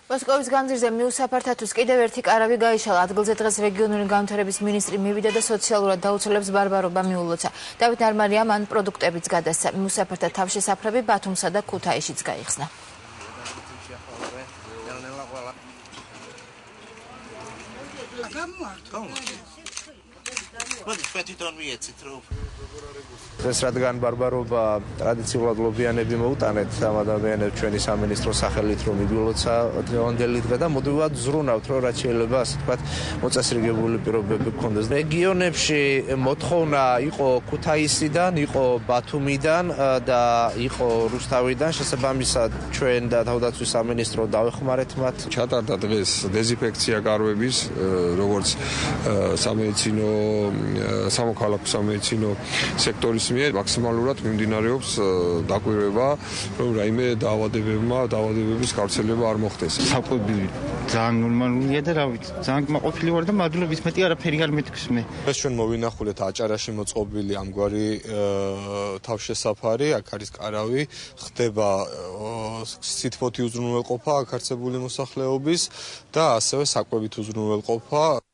მოსკოვის განძირზე მიუსაფართათვის კიდევ ერთი კარავი გაიშალა. ადგილზე დღეს რეგიონული განვითარების მინისტრი მივიდა და სოციალურად დაუცველებს ბარბარობა მიულოცა. დავით ნარმარია მან პროდუქტებიც გადასცა. მიუსაფართა თავშესაფრები ბათუმსა და ქუთაისშიც გაიხსნა. დღეს რადგან ბარბარობა ტრადიციულად ლობიანები მოუტანეთ ამ ადამიანებს ჩვენი სამინისტროს სახელით რომ იგულოცა დღევანდელი დღე და მოდივად ზრუნავთ რომ რაც შეიძლება ასე ვთქვათ მოწესრიგებული პირობები გქონდეს. რეგიონებში მოთხოვნა იყო ქუთაისიდან, იყო ბათუმიდან და იყო რუსთავიდან. შესაბამისად ჩვენ და თავდაცვის სამინისტრო დავეხმარეთ მათ. ჩატარდა დღეს დეზინფექცია კარვების როგორც სამედიცინო სამოქალაქო სამედიცინო სექტორის მიერ მაქსიმალურად მიმდინარეობს დაკვირვება, რომ რაიმე დაავადებების გავრცელება არ მოხდეს. საკვები ძალიან ნორმალურია და რა ვიცი, ძალიან კმაყოფილი ვარ და მადლობის მეტი არაფერი არ მეთქვის მე. ეს ჩვენ მოვინახულეთ აჭარაში მოწყობილი ამგვარი თავშესაფარი, აქ არის კარავი, ხდება სითბოთი უზრუნველყოფა აქ არსებული მოსახლეობის და ასევე საკვებით უზრუნველყოფა.